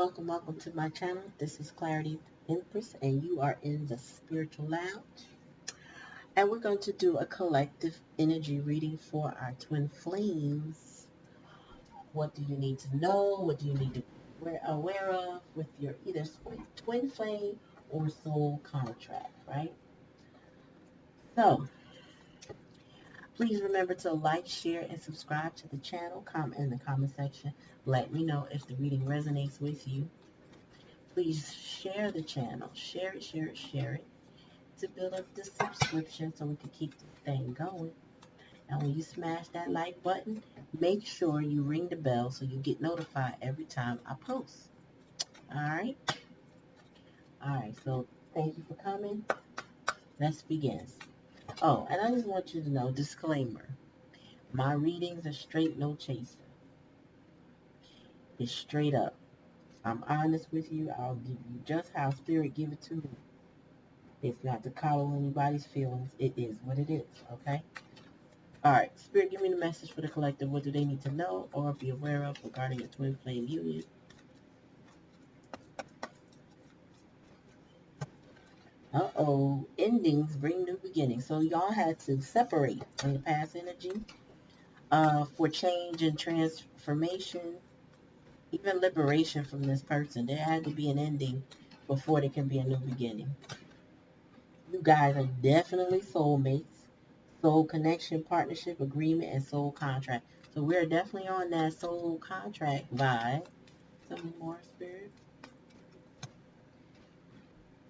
Welcome to my channel. This is Clarityempress, and you are in the Spiritual Lounge. And we're going to do a collective energy reading for our twin flames. What do you need to know? What do you need to be aware of with your either twin flame or soul contract, right? So, please remember to like, share, and subscribe to the channel. Comment in the comment section. Let me know if the reading resonates with you. Please share the channel. Share it to build up the subscription so we can keep this thing going. And when you smash that like button, make sure you ring the bell so you get notified every time I post. Alright? Alright, so thank you for coming. Let's begin. Oh, and I just want you to know, disclaimer. My readings are straight, no chaser. It's straight up. I'm honest with you. I'll give you just how Spirit give it to me. It's not to coddle anybody's feelings. It is what it is, okay? All right, Spirit, give me the message for the collective. What do they need to know or be aware of regarding a twin flame union? Uh-oh, endings bring new beginnings. So y'all had to separate from the past energy for change and transformation, even liberation from this person. There had to be an ending before there can be a new beginning. You guys are definitely soulmates, soul connection, partnership, agreement, and soul contract. So we're definitely on that soul contract vibe. Tell me more, Spirit.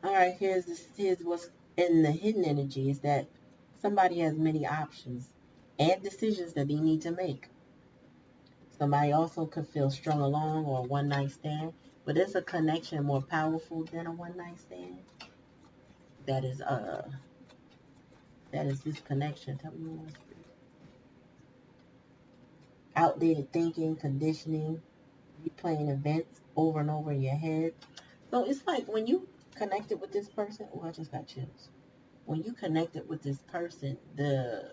All right, here's what's in the hidden energy is that somebody has many options and decisions that they need to make. Somebody also could feel strung along or a one-night stand, but it's a connection more powerful than a one-night stand. That is this connection. Tell me more, Spirit. Outdated thinking, conditioning, replaying events over and over in your head. So it's like when you connected with this person, oh, I just got chills. When you connected with this person, the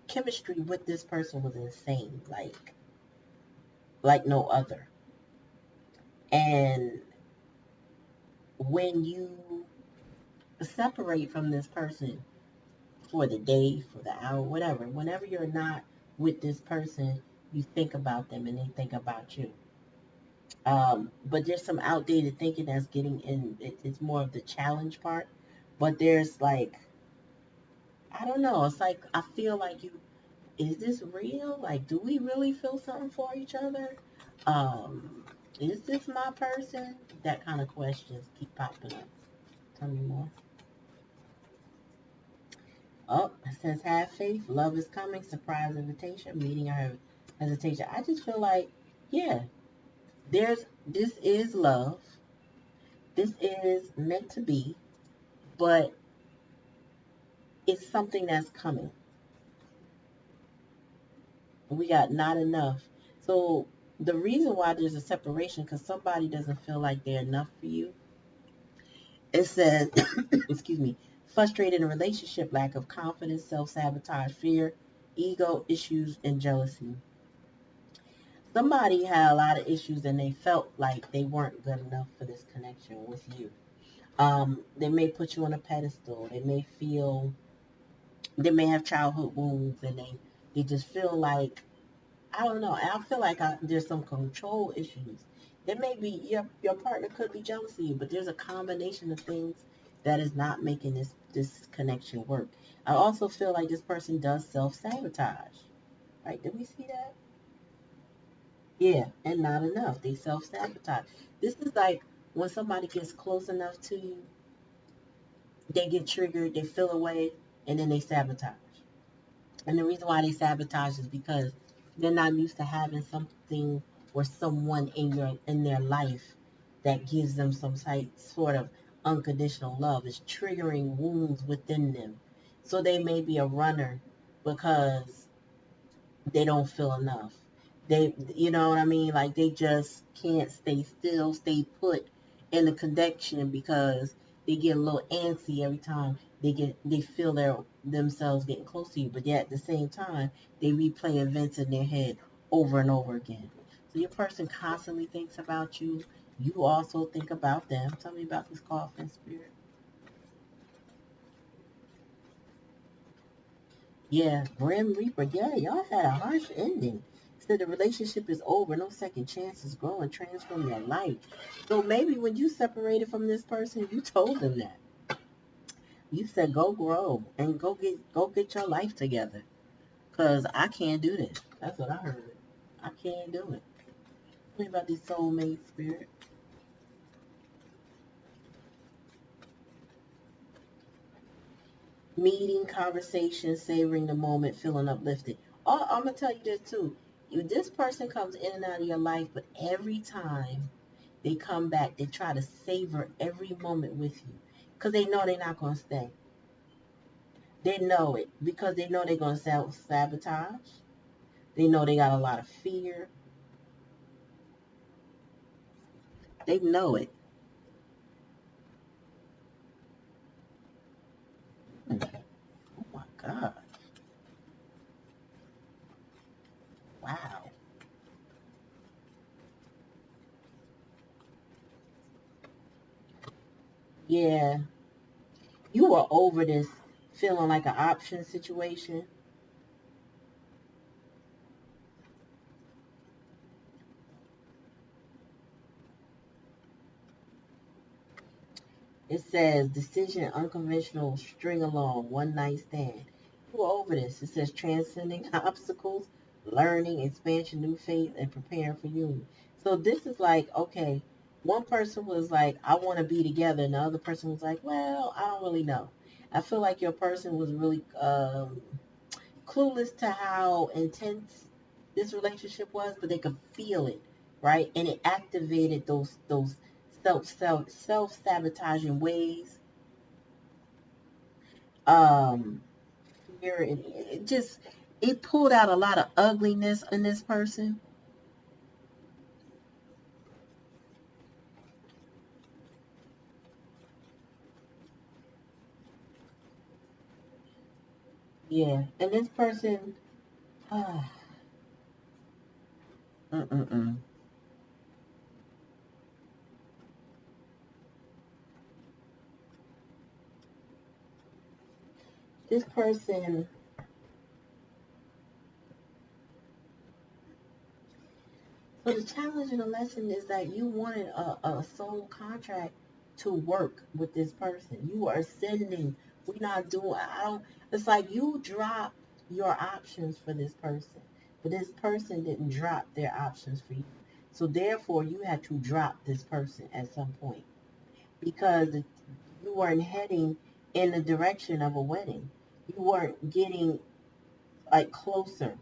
chemistry with this person was insane, like no other. And when you separate from this person for the day, for the hour, whatever, whenever you're not with this person, you think about them and they think about you. But there's some outdated thinking that's getting in. It's more of the challenge part. But there's like, I don't know. It's like, I feel like is this real? Like, do we really feel something for each other? Is this my person? That kind of questions keep popping up. Tell me more. Oh, it says have faith. Love is coming. Surprise invitation. Meeting or hesitation. I just feel like, yeah, this is love. This is meant to be, but it's something that's coming. We got not enough. So the reason why there's a separation, because somebody doesn't feel like they're enough for you. It says, excuse me, frustrated in a relationship, lack of confidence, self-sabotage, fear, ego issues, and jealousy. Somebody had a lot of issues and they felt like they weren't good enough for this connection with you. They may put you on a pedestal. They may have childhood wounds and they just feel like, I don't know. I feel like there's some control issues. There may be, your partner could be jealous of you, but there's a combination of things that is not making this connection work. I also feel like this person does self-sabotage. Right? Did we see that? Yeah, and not enough. They self-sabotage. This is like when somebody gets close enough to you, they get triggered, they feel away, and then they sabotage. And the reason why they sabotage is because they're not used to having something or someone in their life that gives them some sort of unconditional love. It's triggering wounds within them. So they may be a runner because they don't feel enough. You know what I mean? Like they just can't stay still, stay put in the connection because they get a little antsy every time they feel themselves getting close to you. But yet at the same time, they replay events in their head over and over again. So your person constantly thinks about you. You also think about them. Tell me about this coffin spirit. Yeah, Grim Reaper. Yeah, y'all had a harsh ending. Said the relationship is over. No second chances. Grow and transform your life. So maybe when you separated from this person, you told them that. You said go grow and go get your life together. Cause I can't do this. That's what I heard. I can't do it. Tell me about this soulmate spirit. Meeting, conversation, savoring the moment, feeling uplifted. I'm gonna tell you this too. This person comes in and out of your life, but every time they come back, they try to savor every moment with you, because they know they're not gonna stay. They know it because they know they're gonna self sabotage. They know they got a lot of fear. They know it. Hmm. Oh my God! Wow. Yeah, you were over this feeling like an option situation. It says decision, unconventional, string along, one night stand. You were over this. It says transcending obstacles, learning, expansion, new faith, and preparing for union. So this is like, okay, one person was like, I want to be together, and the other person was like, well, I don't really know. I feel like your person was really clueless to how intense this relationship was, but they could feel it, right? And it activated those self sabotaging ways. Um, Fear, and it just it pulled out a lot of ugliness in this person. Yeah, and this person, ah, mm-mm-mm. This person. So the challenge and the lesson is that you wanted a soul contract to work with this person. You are ascending. We're not doing. I don't. It's like you dropped your options for this person, but this person didn't drop their options for you. So therefore, you had to drop this person at some point because you weren't heading in the direction of a wedding. You weren't getting like closer.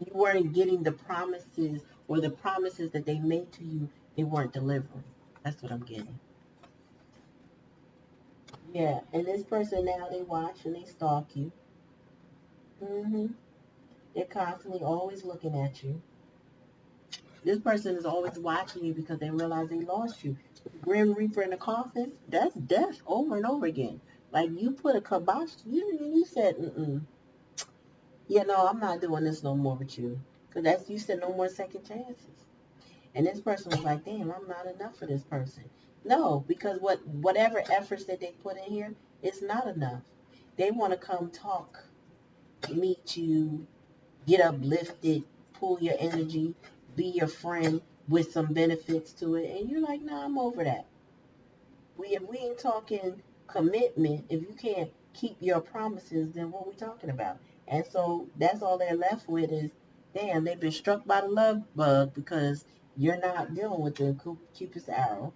You weren't getting the promises, or the promises that they made to you, they weren't delivering. That's what I'm getting. Yeah, and this person now, they watch and they stalk you. hmm They're constantly always looking at you. This person is always watching you because they realize they lost you. Grim Reaper in the coffin, that's death over and over again. Like you put a kibosh, you said, mm-mm. Yeah, no, I'm not doing this no more with you. Because that's, you said no more second chances. And this person was like, damn, I'm not enough for this person. No, because whatever efforts that they put in here, it's not enough. They want to come talk, meet you, get uplifted, pull your energy, be your friend with some benefits to it. And you're like, nah, I'm over that. If we ain't talking commitment, if you can't keep your promises, then what we talking about? And so that's all they're left with is, damn, they've been struck by the love bug because you're not dealing with the Cupid's arrow,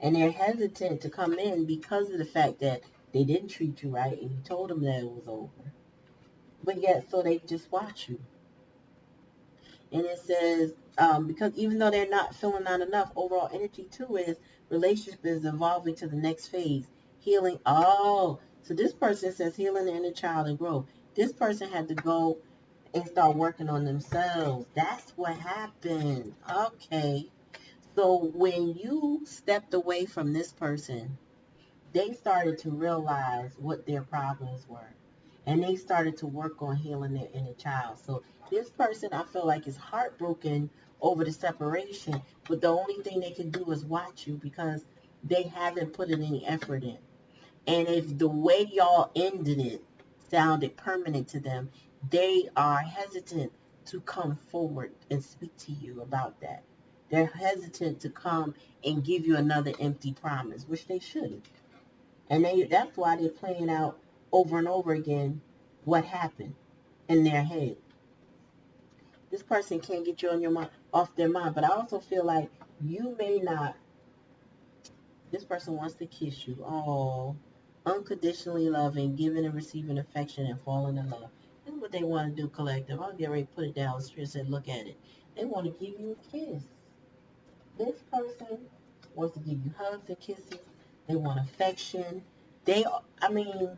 and they're hesitant to come in because of the fact that they didn't treat you right, and you told them that it was over. But yet, so they just watch you. And it says, because even though they're not feeling not enough, overall energy too is relationship is evolving to the next phase. Healing. Oh, so this person says healing the inner child and growth. This person had to go and start working on themselves. That's what happened. Okay. So when you stepped away from this person, they started to realize what their problems were. And they started to work on healing their inner child. So this person, I feel like, is heartbroken over the separation, but the only thing they can do is watch you because they haven't put in any effort in. And if the way y'all ended it sounded permanent to them, they are hesitant to come forward and speak to you about that. They're hesitant to come and give you another empty promise, which they shouldn't. And that's why they're playing out over and over again what happened in their head. This person can't get you on your mind, off their mind. But I also feel like you may not. This person wants to kiss you. Oh, unconditionally loving, giving and receiving affection, and falling in love. That's what they want to do, collective. I'll get ready to put it down the street and say, look at it. They want to give you a kiss. This person wants to give you hugs and kisses. They want affection. I mean,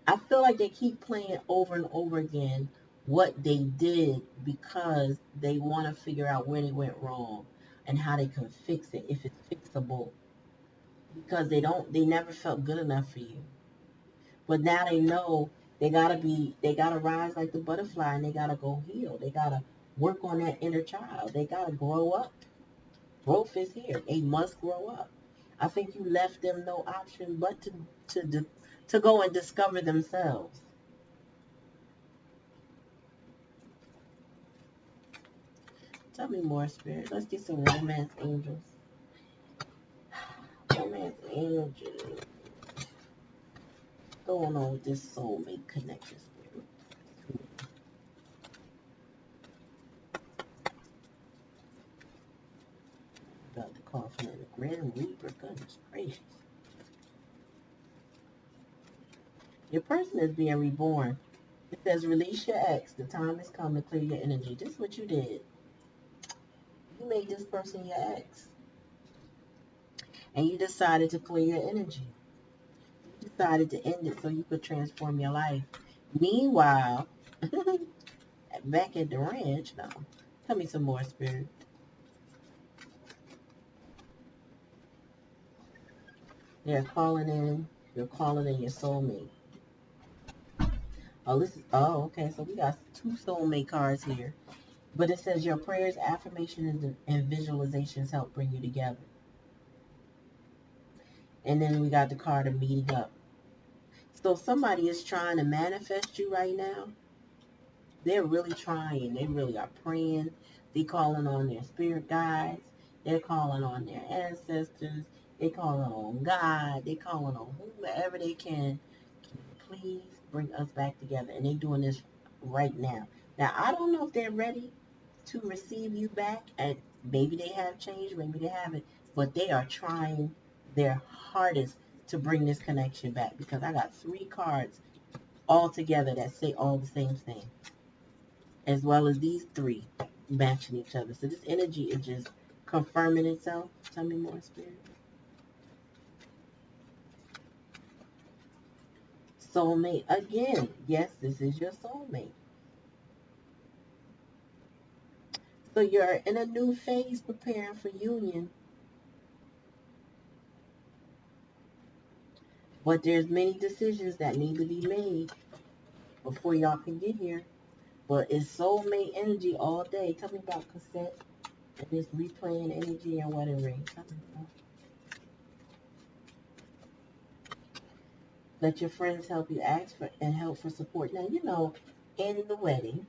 I feel like they keep playing over and over again what they did because they want to figure out where they went wrong and how they can fix it, if it's fixable. Because they never felt good enough for you. But now they know they gotta rise like the butterfly and they gotta go heal. They gotta work on that inner child. They gotta grow up. Growth is here. They must grow up. I think you left them no option but to go and discover themselves. Tell me more, Spirit. Let's get some romance angels. Romance angels. What's going on with this soulmate connection, Spirit? About to call for the Grand Reaper. Goodness gracious. Your person is being reborn. It says release your ex. The time has come to clear your energy. This is what you did. You made this person your ex. And you decided to clear your energy. You decided to end it so you could transform your life. Meanwhile, back at the ranch, now, tell me some more, Spirit. They're calling in. You're calling in your soulmate. Okay. So we got two soulmate cards here. But it says your prayers, affirmations, and visualizations help bring you together. And then we got the card of meeting up. So somebody is trying to manifest you right now. They're really trying. They really are praying. They're calling on their spirit guides. They're calling on their ancestors. They're calling on God. They're calling on whomever they can. Please bring us back together. And they're doing this right now. Now, I don't know if they're ready to receive you back. And maybe they have changed. Maybe they haven't. But they are trying their hardest to bring this connection back. Because I got 3 cards all together that say all the same thing, as well as these 3 matching each other. So this energy is just confirming itself. Tell me more, Spirit. Soulmate again. Yes, this is your soulmate. So you're in a new phase preparing for union. But there's many decisions that need to be made before y'all can get here. But it's soulmate energy all day. Tell me about cassette and this replaying energy and wedding ring. Tell me about. Let your friends help you, ask for and help for support. Now, in the wedding,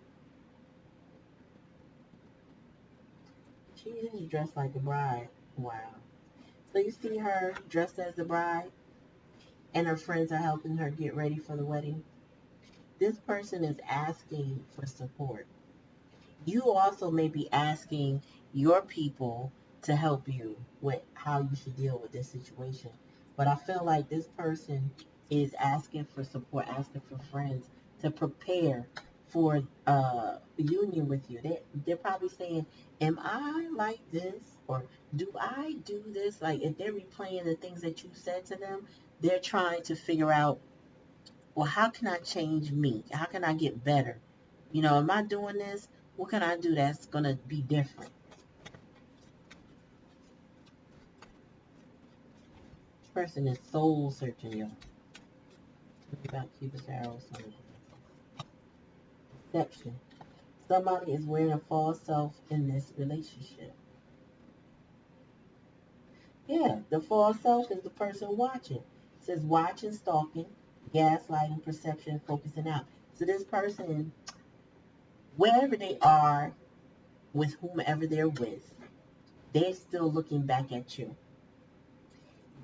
she is dressed like a bride. Wow. So you see her dressed as the bride, and her friends are helping her get ready for the wedding. This person is asking for support. You also may be asking your people to help you with how you should deal with this situation. But I feel like this person is asking for support, asking for friends to prepare for union with you. They're probably saying, am I like this? Or do I do this? Like, if they're replaying the things that you said to them, they're trying to figure out, well, how can I change me? How can I get better? Am I doing this? What can I do that's going to be different? This person is soul searching, y'all. About Cupid's arrows. Deception. Somebody is wearing a false self in this relationship. Yeah, the false self is the person watching. It says watching, stalking, gaslighting, perception, focusing out. So this person, wherever they are, with whomever they're with, they're still looking back at you.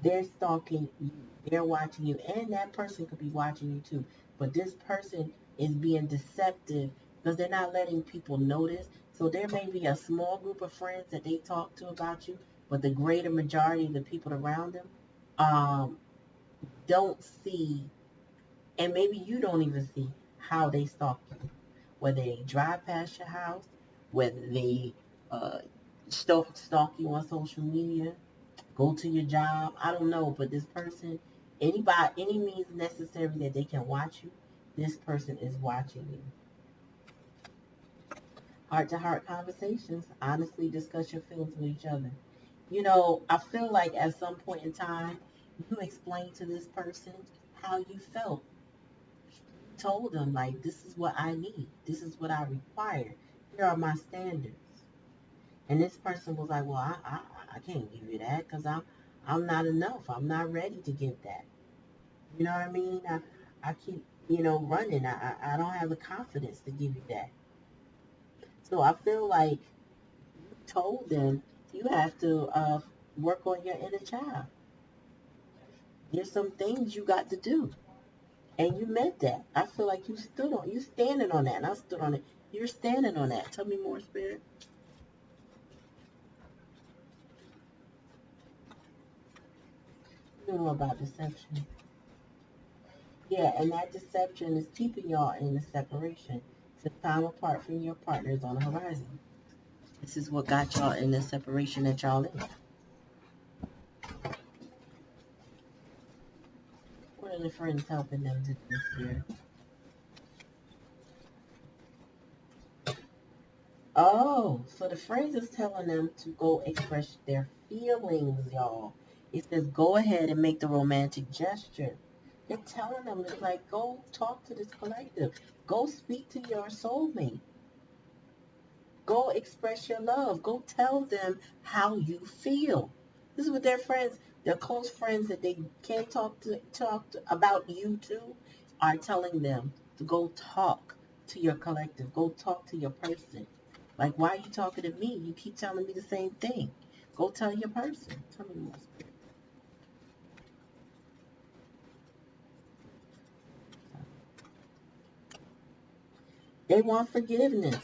They're stalking you. They're watching you. And that person could be watching you too. But this person is being deceptive because they're not letting people notice. So there may be a small group of friends that they talk to about you, but the greater majority of the people around them um, don't see, and maybe you don't even see how they stalk you. Whether they drive past your house, whether they uh, stalk you on social media, go to your job. I don't know, but this person, anybody, any means necessary that they can watch you, this person is watching you. Heart to heart conversations, honestly discuss your feelings with each other. You know, I feel like at some point in time, you explained to this person how you felt. Told them, like, this is what I need, this is what I require, here are my standards. And this person was like, well, I can't give you that because I'm not enough. I'm not ready to give that. You know what I mean? I keep, running. I don't have the confidence to give you that. So I feel like you told them you have to work on your inner child. There's some things you got to do. And you meant that. I feel like you standing on that. And I stood on it. You're standing on that. Tell me more, Spirit. You know more about deception. Yeah, and that deception is keeping y'all in the separation. So time apart from your partners on the horizon. This is what got y'all in the separation that y'all in. What are the friends helping them to do here? Oh, so the friends is telling them to go express their feelings, y'all. It says go ahead and make the romantic gesture. They're telling them, it's like, go talk to this collective. Go speak to your soulmate. Go express your love. Go tell them how you feel. This is what their friends, their close friends that they can't talk to about you to, are telling them to go talk to your collective. Go talk to your person. Like, why are you talking to me? You keep telling me the same thing. Go tell your person. Tell me more. They want forgiveness.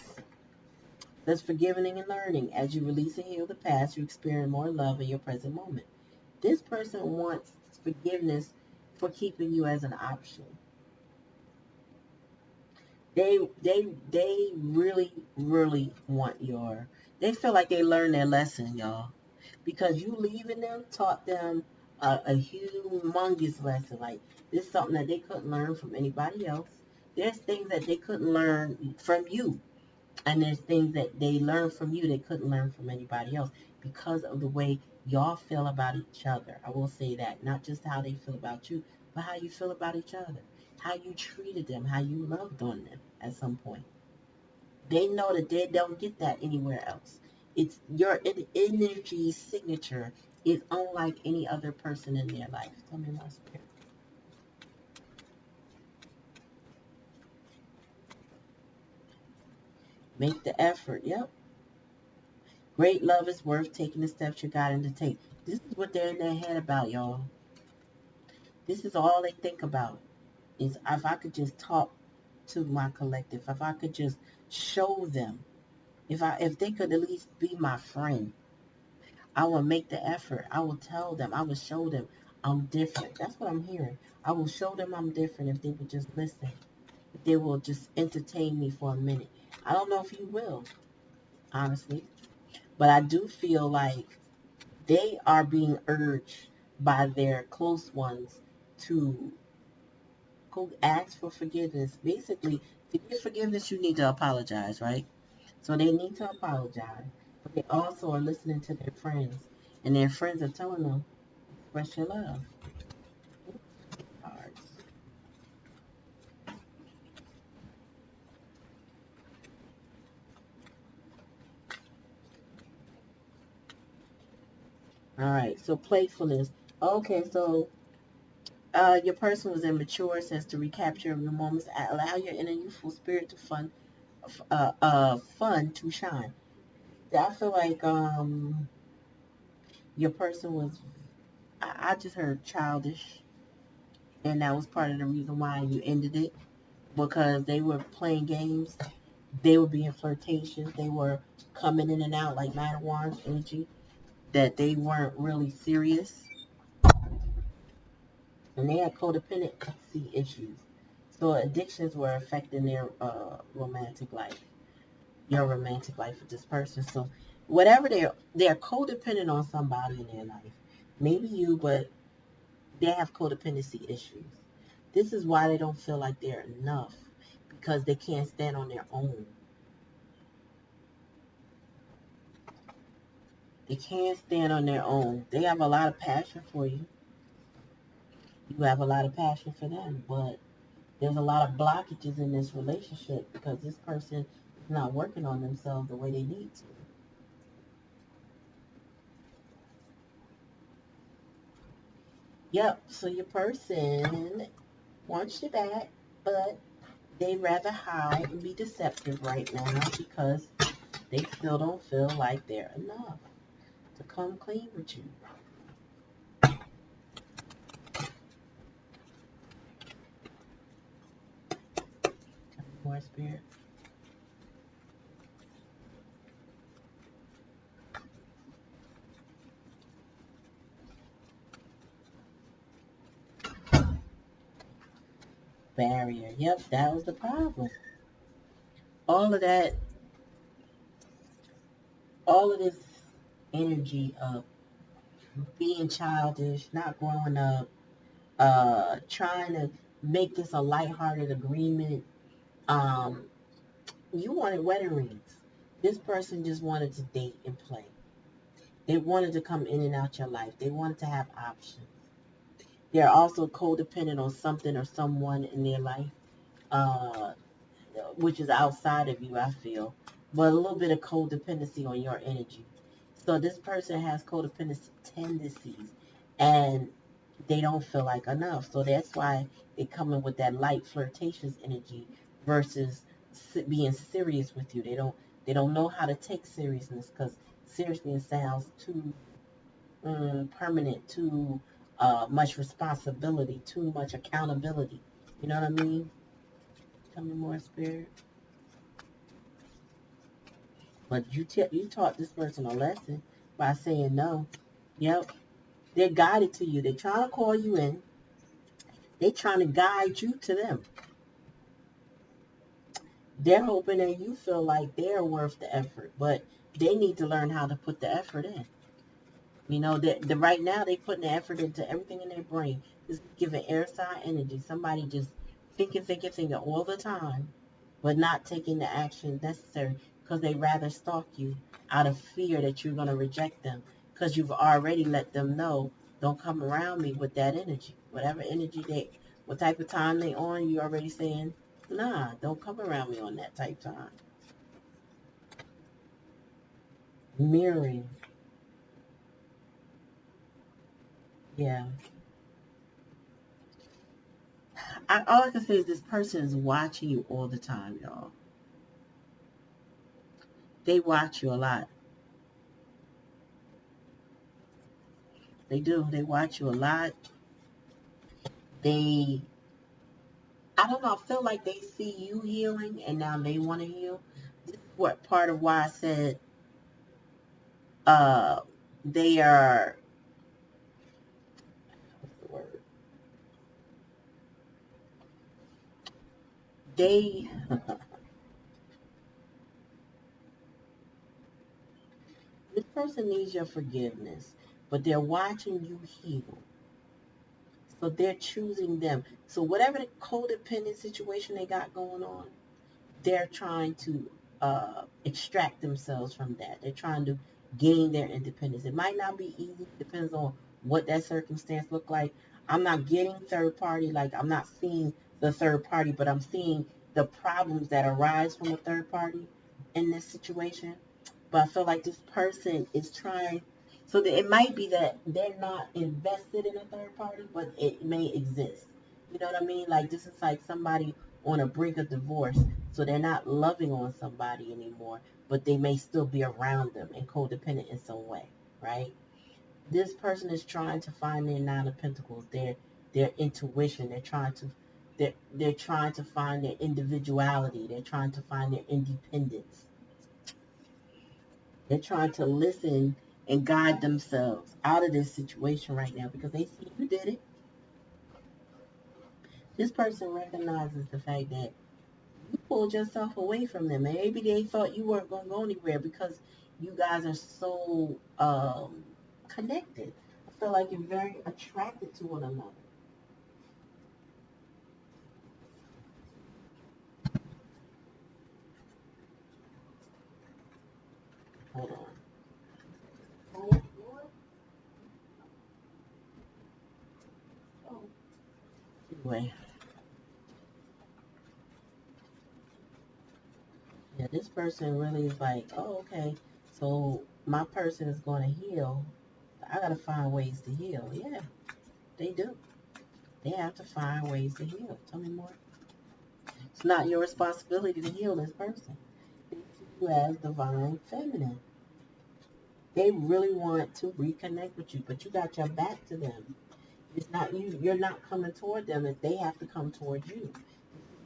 That's forgiving and learning. As you release and heal the past, you experience more love in your present moment. This person wants forgiveness for keeping you as an option. They really really want your. They feel like they learned their lesson, y'all, because you leaving them taught them a humongous lesson. Like, this is something that they couldn't learn from anybody else. There's things that they couldn't learn from you. And there's things that they learn from you they couldn't learn from anybody else because of the way y'all feel about each other. I will say that. Not just how they feel about you, but how you feel about each other. How you treated them, how you loved on them at some point. They know that they don't get that anywhere else. It's your energy signature is unlike any other person in their life. Tell me my spirit. Make the effort. Yep. Great love is worth taking the steps you got to take. This is what they're in their head about, y'all. This is all they think about is if I could just talk to my collective, if I could just show them, if they could at least be my friend, I will make the effort. I will tell them, I will show them I'm different. That's what I'm hearing. I will show them I'm different if they would just listen. If they will just entertain me for a minute. I don't know if you will, honestly, but I do feel like they are being urged by their close ones to go ask for forgiveness. Basically, to get forgiveness, you need to apologize, right? So they need to apologize. But they also are listening to their friends, and their friends are telling them, express your love. Cards. All right, so playfulness. Okay, so your person was immature, says to recapture your moments, allow your inner youthful spirit to fun to shine. I feel like your person was, I just heard childish, and that was part of the reason why you ended it, because they were playing games, they were being flirtatious, they were coming in and out like Nine of Wands energy, that they weren't really serious, and they had codependency issues. So addictions were affecting their romantic life, your romantic life with this person. So whatever they're codependent on somebody in their life. Maybe you, but they have codependency issues. This is why they don't feel like they're enough, because they can't stand on their own. They can't stand on their own. They have a lot of passion for you. You have a lot of passion for them, but there's a lot of blockages in this relationship because this person is not working on themselves the way they need to. Yep, so your person wants you back, but they rather hide and be deceptive right now because they still don't feel like they're enough to come clean with you. More spirit. Barrier. Yep, that was the problem. All of that, all of this energy of being childish, not growing up, trying to make this a lighthearted agreement. Um, you wanted wedding rings. This person just wanted to date and play. They wanted to come in and out your life. They wanted to have options. They're also codependent on something or someone in their life, uh, which is outside of you, I feel, but a little bit of codependency on your energy. So this person has codependency tendencies, and they don't feel like enough. So that's why they come in with that light flirtatious energy versus being serious with you. They don't know how to take seriousness because seriousness sounds too permanent, too much responsibility, too much accountability. You know what I mean? Tell me more, spirit. But you taught this person a lesson by saying no. Yep, they're guided to you. They're trying to call you in. They're trying to guide you to them. They're hoping that you feel like they're worth the effort, but they need to learn how to put the effort in. You know, the right now they putting the effort into everything in their brain. Just giving air sign energy. Somebody just thinking all the time, but not taking the action necessary because they rather stalk you out of fear that you're going to reject them because you've already let them know, don't come around me with that energy. Whatever energy what type of time they on, you already saying, nah, don't come around me on that type time. Mirroring. Yeah. All I can say is this person is watching you all the time, y'all. They watch you a lot. They do. They watch you a lot. They, I don't know, I feel like they see you healing and now they want to heal. This is what part of why I said uh, they are, what's the word? They, this person needs your forgiveness, but they're watching you heal. So they're choosing them. So whatever the codependent situation they got going on, they're trying to extract themselves from that. They're trying to gain their independence. It might not be easy. Depends on what that circumstance look like. I'm not getting third party. Like I'm not seeing the third party, but I'm seeing the problems that arise from a third party in this situation. But I feel like this person is trying So that it might be that they're not invested in a third party, but it may exist. You know what I mean? Like this is like somebody on a brink of divorce, so they're not loving on somebody anymore, but they may still be around them and codependent in some way, right? This person is trying to find their nine of pentacles, their intuition. They're trying to find their individuality. They're trying to find their independence. They're trying to listen and guide themselves out of this situation right now because they see you did it. This person recognizes the fact that you pulled yourself away from them. And maybe they thought you weren't going to go anywhere because you guys are so connected. I feel like you're very attracted to one another. Hold on. Anyway, yeah, this person really is like, oh, okay, so my person is going to heal. I got to find ways to heal. Yeah, they do. They have to find ways to heal. Tell me more. It's not your responsibility to heal this person. They see you as divine feminine. They really want to reconnect with you, but you got your back to them. It's not you. You're not coming toward them, and they have to come toward you.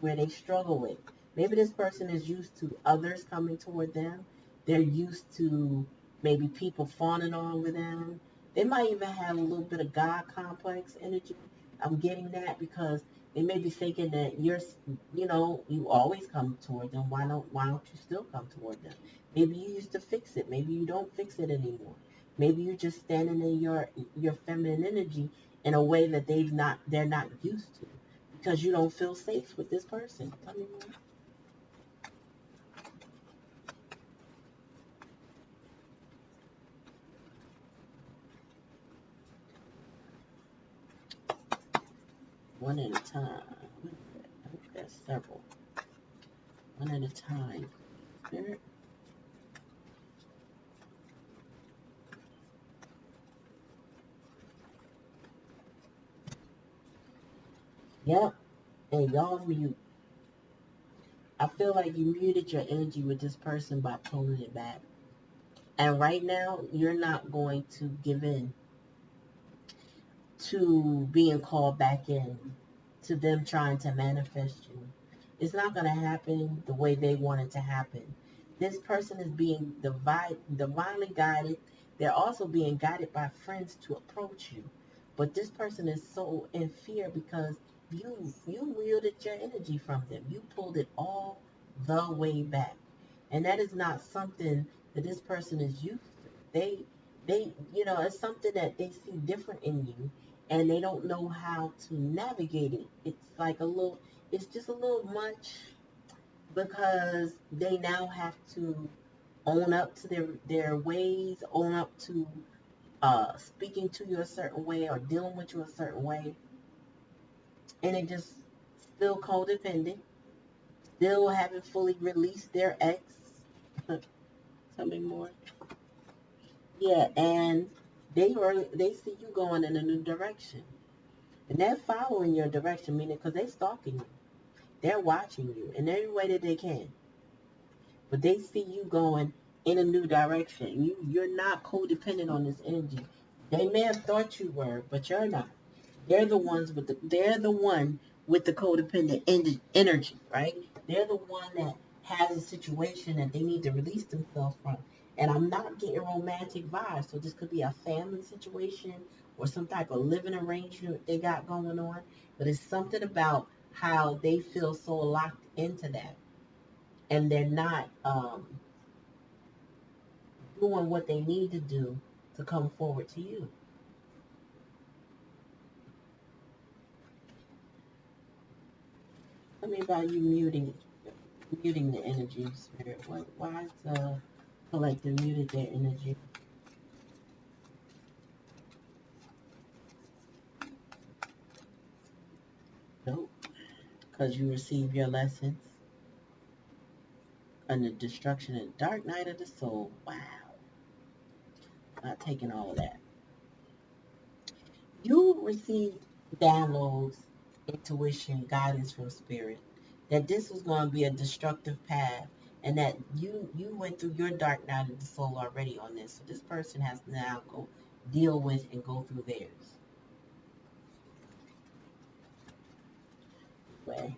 Where they struggle with. Maybe this person is used to others coming toward them. They're used to maybe people fawning on with them. They might even have a little bit of God complex energy. I'm getting that because they may be thinking that you always come toward them. Why don't you still come toward them? Maybe you used to fix it. Maybe you don't fix it anymore. Maybe you're just standing in your feminine energy in a way that they're not used to because you don't feel safe with this person. Tell me more. One at a time. I think that's several. One at a time. Spirit. Yep. And y'all mute. I feel like you muted your energy with this person by pulling it back. And right now, you're not going to give in to being called back in, to them trying to manifest you. It's not going to happen the way they want it to happen. This person is being divinely guided. They're also being guided by friends to approach you. But this person is so in fear because you wielded your energy from them. You pulled it all the way back. And that is not something that this person is used to. It's something that they see different in you and they don't know how to navigate it. It's just a little much because they now have to own up to their ways, own up to speaking to you a certain way or dealing with you a certain way. And they just still codependent, still haven't fully released their ex. Tell me more. Yeah, and they see you going in a new direction. And they're following your direction, meaning because they're stalking you. They're watching you in every way that they can. But they see you going in a new direction. You're not codependent on this energy. They may have thought you were, but you're not. They're the one with the codependent energy, right? They're the one that has a situation that they need to release themselves from. And I'm not getting romantic vibes. So this could be a family situation or some type of living arrangement they got going on. But it's something about how they feel so locked into that. And they're not doing what they need to do to come forward to you. Tell me about you muting the energy, spirit. Why is the collective muted their energy? Nope. Because you receive your lessons under destruction and dark night of the soul. Wow. not taking all of that. You receive downloads, intuition, guidance from spirit, that this was going to be a destructive path, and that you went through your dark night of the soul already on this. So this person has to now go deal with and go through theirs. Way.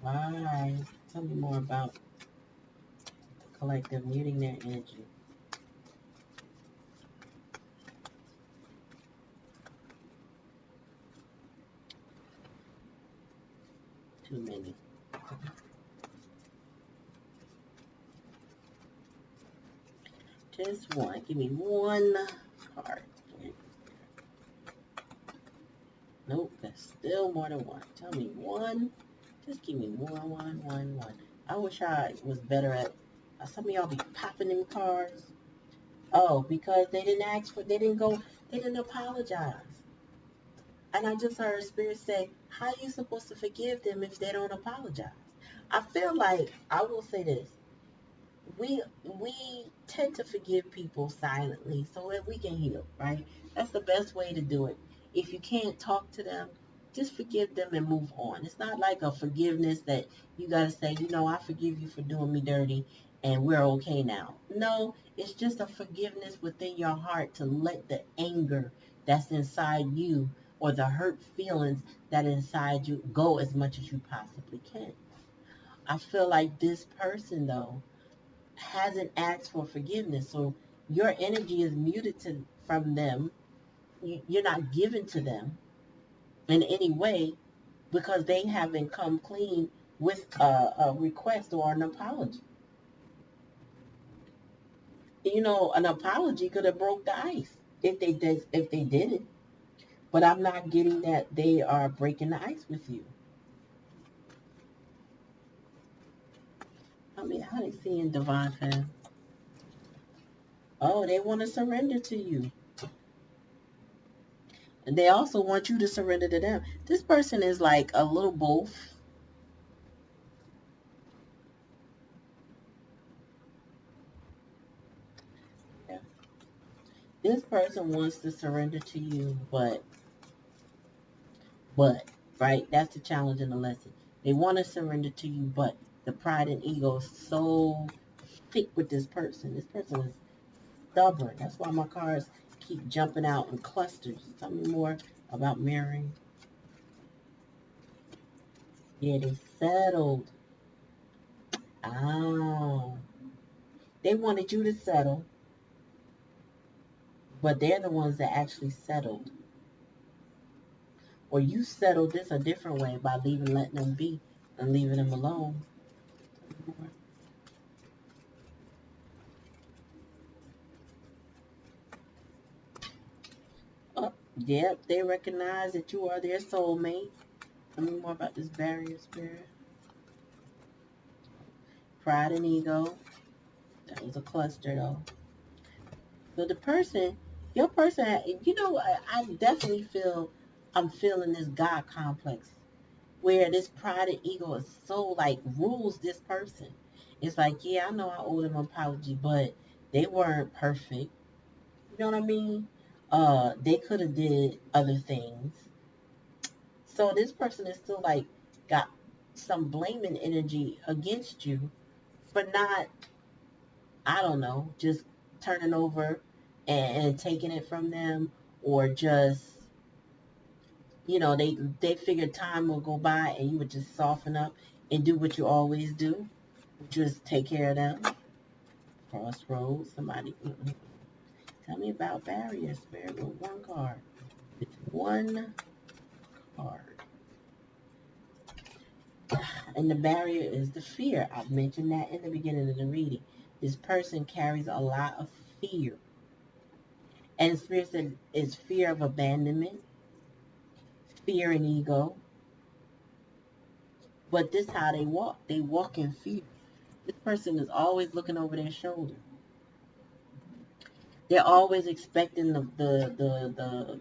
Why? Tell me more about the collective muting their energy. Too many. Just one. Give me one card. Nope, that's still more than one. Tell me one. Just give me one. I wish I was better at. Some of y'all be popping them cards. Oh, because they didn't ask for. They didn't apologize. And I just heard Spirit say, "How are you supposed to forgive them if they don't apologize?" I feel like I will say this. We tend to forgive people silently so that we can heal, right? That's the best way to do it. If you can't talk to them, just forgive them and move on. It's not like a forgiveness that you got to say, I forgive you for doing me dirty and we're okay now. No, it's just a forgiveness within your heart to let the anger that's inside you or the hurt feelings that inside you go as much as you possibly can. I feel like this person, though, hasn't asked for forgiveness. So your energy is muted from them. You're not given to them in any way because they haven't come clean with a request or an apology. An apology could have broke the ice if they did it. But I'm not getting that they are breaking the ice with you. I mean, how they seeing divine fam? Oh, they want to surrender to you. And they also want you to surrender to them. This person is like a little both. Yeah. This person wants to surrender to you, but, right? That's the challenge in the lesson. They want to surrender to you, but the pride and ego is so thick with this person. This person is stubborn. That's why my cards keep jumping out in clusters. Tell me more about mirroring. Yeah, they settled. Oh. They wanted you to settle, but they're the ones that actually settled. Or you settled this a different way by letting them be and leaving them alone. Oh, yep, they recognize that you are their soulmate. Tell me more about this barrier spirit. Pride and ego. That was a cluster though. So your person, I definitely feel I'm feeling this God complex where this pride and ego is so like rules this person. It's like, yeah, I know I owe them an apology, but they weren't perfect. You know what I mean? They could have did other things. So this person is still like got some blaming energy against you for not, I don't know, just turning over and taking it from them, or just, they figured time will go by and you would just soften up and do what you always do, just take care of them. Crossroads, somebody. Tell me about barriers, spirit with one card. It's one card. And the barrier is the fear. I've mentioned that in the beginning of the reading. This person carries a lot of fear. And spirit said it's fear of abandonment, fear and ego. But this is how they walk. They walk in fear. This person is always looking over their shoulder. They're always expecting the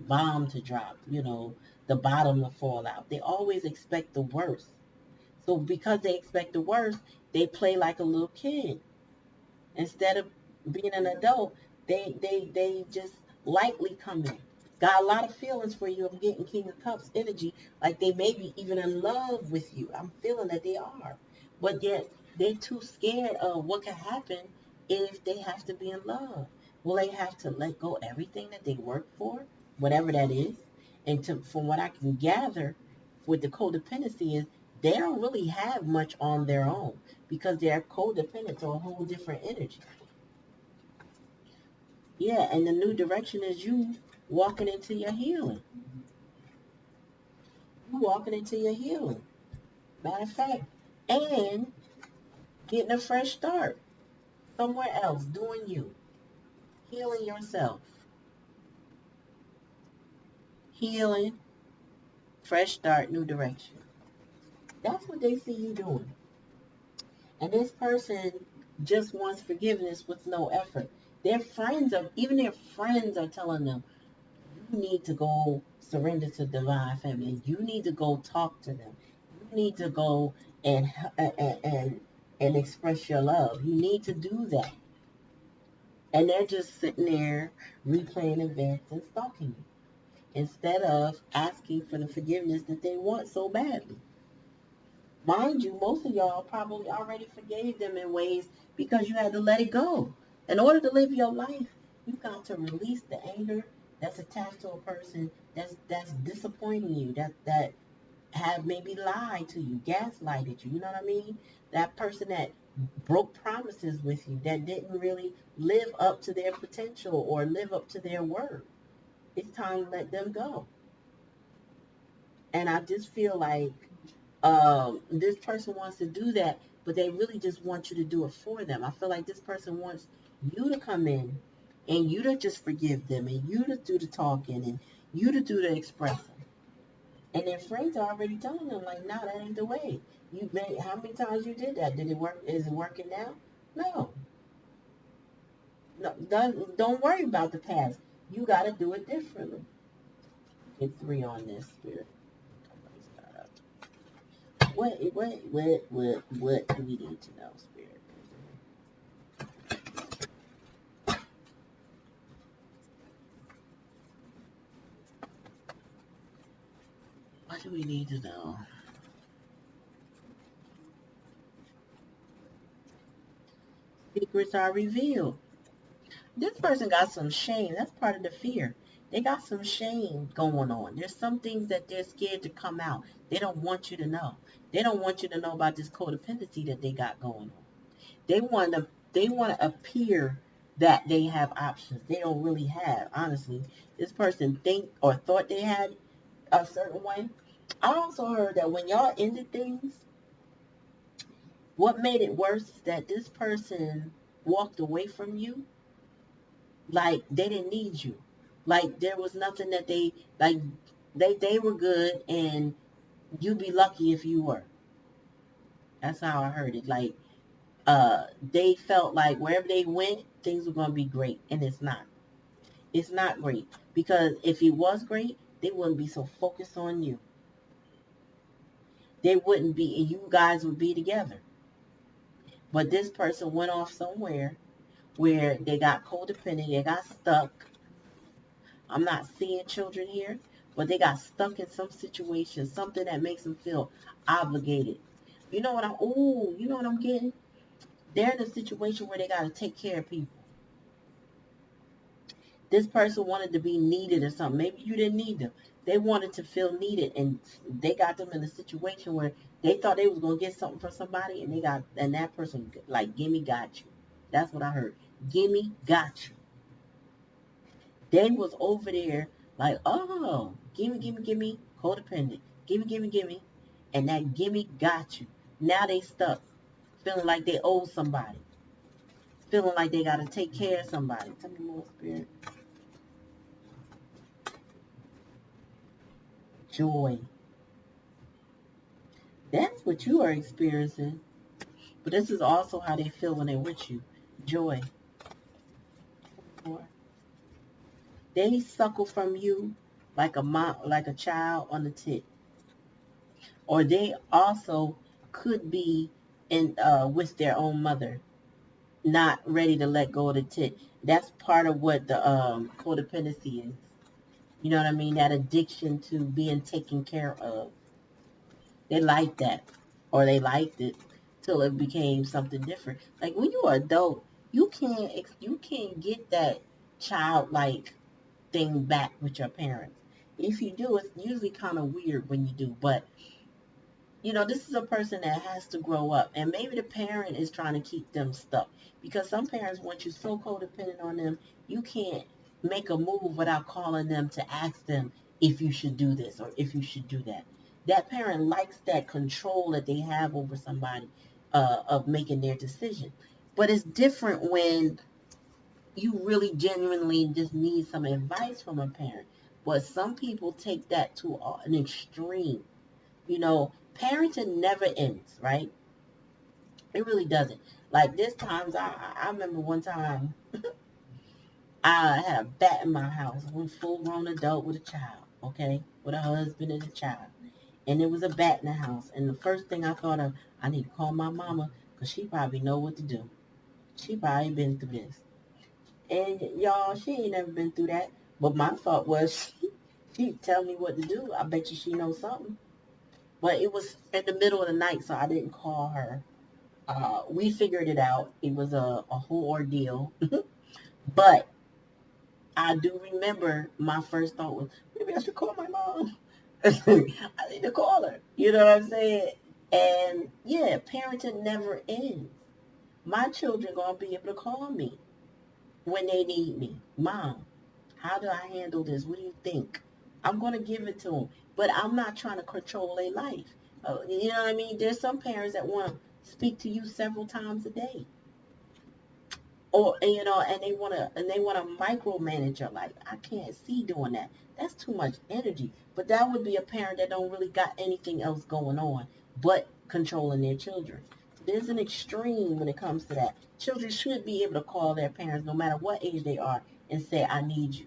bomb to drop, the bottom to fall out. They always expect the worst. So because they expect the worst, they play like a little kid. Instead of being an adult, They just lightly come in. Got a lot of feelings for you. I'm getting King of Cups energy. Like they may be even in love with you. I'm feeling that they are. But yet they're too scared of what can happen if they have to be in love. Will they have to let go everything that they work for, whatever that is? And from what I can gather with the codependency is they don't really have much on their own because they're codependent to a whole different energy. Yeah, and the new direction is you walking into your healing. You walking into your healing. Matter of fact, and getting a fresh start somewhere else, doing you, healing yourself, healing, fresh start, new direction. That's what they see you doing. And this person just wants forgiveness with no effort. Even their friends are telling them, you need to go surrender to divine feminine. You need to go talk to them. You need to go and and express your love. You need to do that. And they're just sitting there replaying events and stalking you instead of asking for the forgiveness that they want so badly. Mind you, most of y'all probably already forgave them in ways because you had to let it go. In order to live your life, you've got to release the anger that's attached to a person that's disappointing you, that have maybe lied to you, gaslighted you, you know what I mean? That person that broke promises with you, that didn't really live up to their potential or live up to their word. It's time to let them go. And I just feel like this person wants to do that, but they really just want you to do it for them. I feel like this person wants you to come in and you to just forgive them and you to do the talking and you to do the expressing. And their friends are already telling them, like, no, that ain't the way. How many times you did that? Did it work? Is it working now? No. No, don't worry about the past. You got to do it differently. Get 3 on this, Spirit. What do we need to know, Spirit? What do we need to know? Secrets are revealed. This person got some shame. That's part of the fear. They got some shame going on. There's some things that they're scared to come out. They don't want you to know. They don't want you to know about this codependency that they got going on. They want to appear that they have options. They don't really have. Honestly, this person think or thought they had a certain way. I also heard that when y'all ended things, what made it worse is that this person walked away from you like they didn't need you. Like there was nothing that like they were good and you'd be lucky if you were. That's how I heard it. Like they felt like wherever they went, things were gonna be great. And it's not. It's not great. Because if it was great, they wouldn't be so focused on you. They wouldn't be, and you guys would be together. But this person went off somewhere where they got codependent, they got stuck. I'm not seeing children here, but they got stuck in some situation, something that makes them feel obligated. You know what I'm getting? They're in a situation where they got to take care of people. This person wanted to be needed or something. Maybe you didn't need them. They wanted to feel needed, and they got them in a situation where they thought they was gonna get something from somebody, and that person like, gimme got you. That's what I heard. Gimme got you. They was over there like, oh, gimme, codependent. Gimme, and that gimme got you. Now they stuck, feeling like they owe somebody, feeling like they gotta take care of somebody. Tell me more, Spirit. Joy. That's what you are experiencing. But this is also how they feel when they're with you. Joy. They suckle from you like a mom, like a child on the tit. Or they also could be in with their own mother. not ready to let go of the tit. That's part of what the codependency is. You know what I mean? That addiction to being taken care of. They like that, or they liked it till it became something different. Like when you're an adult, you can't get that childlike thing back with your parents. If you do, it's usually kind of weird when you do. But this is a person that has to grow up, and maybe the parent is trying to keep them stuck because some parents want you so codependent on them, you can't make a move without calling them to ask them if you should do this or if you should do that. That parent likes that control that they have over somebody, of making their decision. But it's different when you really genuinely just need some advice from a parent. But some people take that to an extreme. Parenting never ends, right? It really doesn't. Like this times, I remember one time I had a bat in my house, one full grown adult with a child, okay, with a husband and a child, and there was a bat in the house. And the first thing I thought of, I need to call my mama because she probably know what to do. She probably been through this, and y'all, she ain't never been through that. But my thought was, she'd tell me what to do. I bet you she knows something. But it was in the middle of the night, so I didn't call her. We figured it out. It was a whole ordeal. But I do remember my first thought was, maybe I should call my mom. I need to call her. You know what I'm saying? And yeah, parenting never ends. My children gonna be able to call me when they need me. Mom, how do I handle this? What do you think? I'm gonna give it to them, but I'm not trying to control their life. You know what I mean? There's some parents that want to speak to you several times a day, or and they want to micromanage your life. I can't see doing that. That's too much energy. But that would be a parent that don't really got anything else going on but controlling their children. There's an extreme when it comes to that. Children should be able to call their parents no matter what age they are and say, I need you.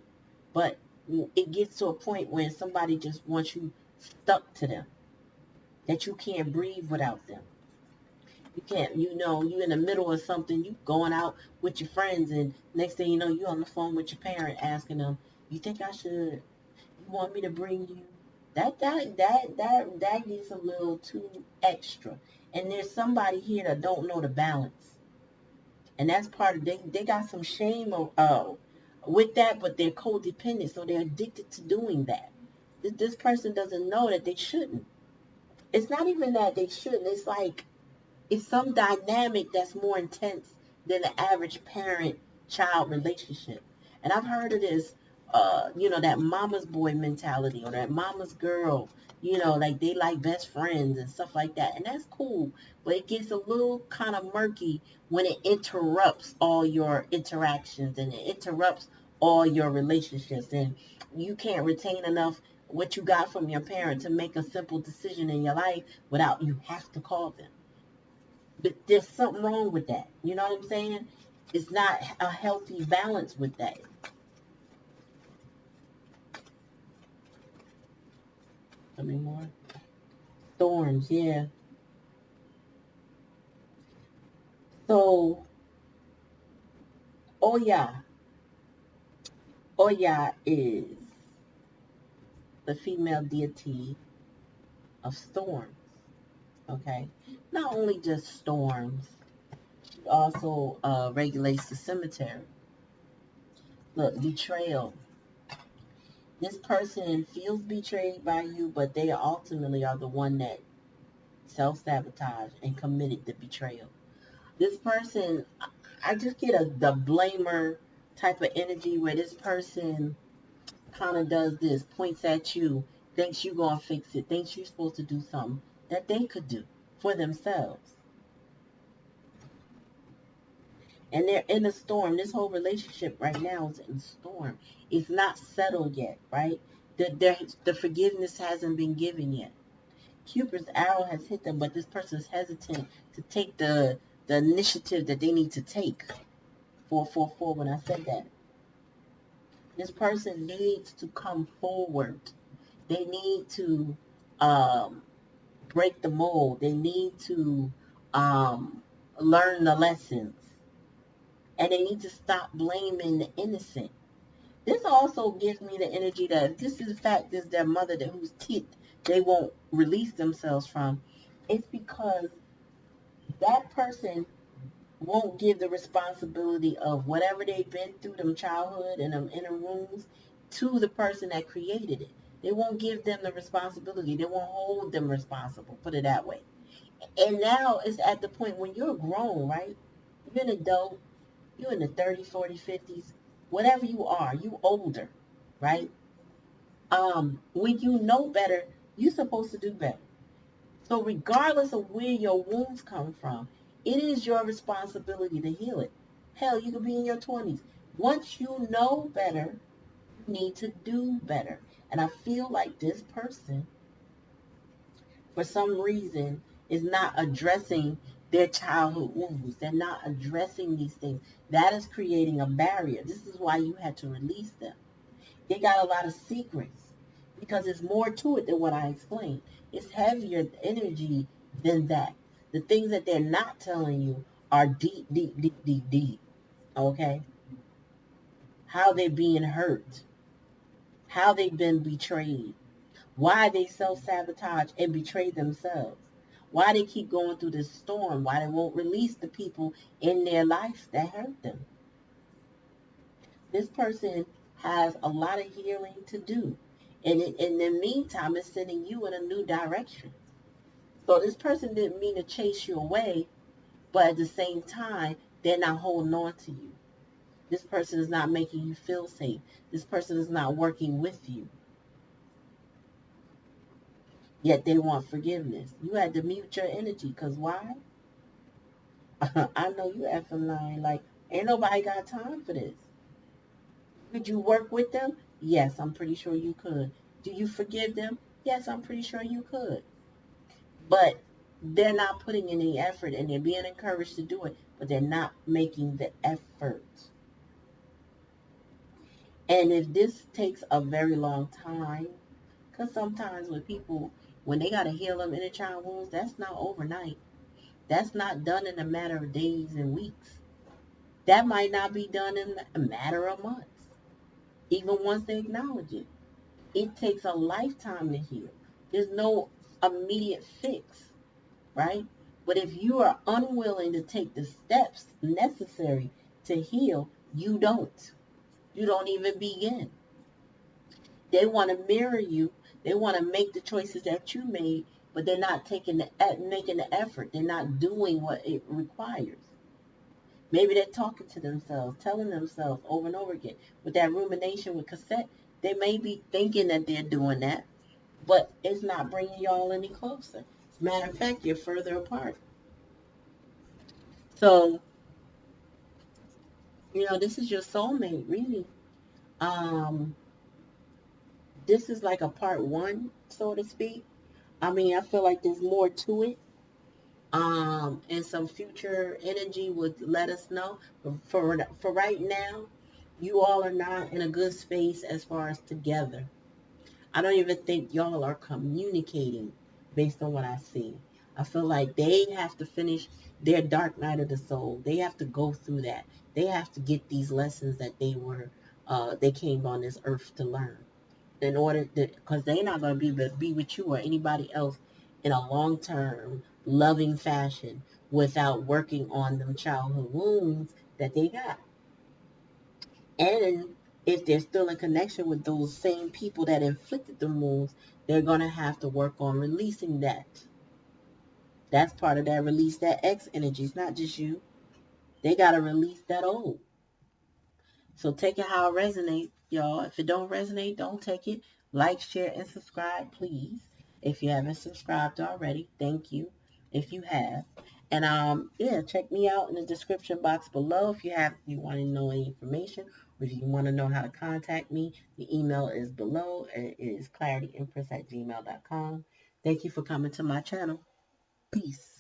But it gets to a point when somebody just wants you stuck to them, that you can't breathe without them. You can't, you in the middle of something, you going out with your friends, and next thing you know, you on the phone with your parent asking them, you think I should, you want me to bring you? That gets a little too extra. And there's somebody here that don't know the balance. And that's part of, they got some shame with that, but they're codependent, so they're addicted to doing that. This person doesn't know that they shouldn't. It's not even that they shouldn't. It's like, it's some dynamic that's more intense than the average parent-child relationship. And I've heard of this, that mama's boy mentality or that mama's girl, like they like best friends and stuff like that. And that's cool, but it gets a little kind of murky when it interrupts all your interactions and it interrupts all your relationships. And you can't retain enough what you got from your parent to make a simple decision in your life without you have to call them. But there's something wrong with that. You know what I'm saying? It's not a healthy balance with that. Tell me more. Storms, yeah. So, Oya. Oya is the female deity of storms. Okay? Not only just storms, she also regulates the cemetery. Look, betrayal. This person feels betrayed by you, but they ultimately are the one that self-sabotage and committed the betrayal. This person, I just get the blamer type of energy where this person kind of does this, points at you, thinks you're going to fix it, thinks you're supposed to do something that they could do for themselves. And they're in a storm. This whole relationship right now is in a storm. It's not settled yet, right? The forgiveness hasn't been given yet. Cupid's arrow has hit them, but this person is hesitant to take the initiative that they need to take. 444 when I said that. This person needs to come forward. They need to um, break the mold. They need to learn the lessons. And they need to stop blaming the innocent. This also gives me the energy that if this is in fact is their mother that whose teeth they won't release themselves from, it's because that person won't give the responsibility of whatever they've been through them childhood and them inner wounds to the person that created it. They won't give them the responsibility. They won't hold them responsible, put it that way. And now it's at the point when you're grown, right? You're an adult, you're in the 30s, 40s, 50s, whatever you are, you older, right? When you know better, you're supposed to do better. So regardless of where your wounds come from, it is your responsibility to heal it. Hell, you could be in your 20s. Once you know better, you need to do better. And I feel like this person, for some reason, is not addressing their childhood wounds. They're not addressing these things. That is creating a barrier. This is why you had to release them. They got a lot of secrets because there's more to it than what I explained. It's heavier energy than that. The things that they're not telling you are deep, deep, deep, deep, deep. Okay? How they're being hurt, how they've been betrayed, why they self-sabotage and betray themselves, why they keep going through this storm, why they won't release the people in their life that hurt them. This person has a lot of healing to do. And in the meantime, it's sending you in a new direction. So this person didn't mean to chase you away, but at the same time, they're not holding on to you. This person is not making you feel safe. This person is not working with you. Yet they want forgiveness. You had to mute your energy, because why? I know you effing lying. Like, ain't nobody got time for this. Could you work with them? Yes, I'm pretty sure you could. Do you forgive them? Yes, I'm pretty sure you could. But they're not putting in any effort, and they're being encouraged to do it, but they're not making the effort. And if this takes a very long time, because sometimes with people, when they got to heal them inner child wounds, that's not overnight. That's not done in a matter of days and weeks. That might not be done in a matter of months, even once they acknowledge it. It takes a lifetime to heal. There's no immediate fix, right? But if you are unwilling to take the steps necessary to heal, you don't. You don't even begin. They want to mirror you. They want to make the choices that you made, but they're not making the effort. They're not doing what it requires. Maybe they're talking to themselves, telling themselves over and over again. With that rumination with cassette, they may be thinking that they're doing that, but it's not bringing y'all any closer. As a matter of fact, you're further apart. So, this is your soulmate, really. Um, this is like a part one, so to speak. I mean, I feel like there's more to it. And some future energy would let us know. But for right now, you all are not in a good space as far as together. I don't even think y'all are communicating based on what I see. I feel like they have to finish their dark night of the soul. They have to go through that. They have to get these lessons that they came on this earth to learn. In order to, because they're not going to be with you or anybody else in a long-term, loving fashion without working on them childhood wounds that they got. And if they're still in connection with those same people that inflicted the wounds, they're going to have to work on releasing that. That's part of that release, that X energy. It's not just you. They got to release that old. So take it how it resonates, y'all. If it don't resonate, don't take it. Like, share, and subscribe, please. If you haven't subscribed already, thank you. If you have. And yeah, check me out in the description box below if you want to know any information, or if you want to know how to contact me. The email is below. It is clarityempress@gmail.com. Thank you for coming to my channel. Peace.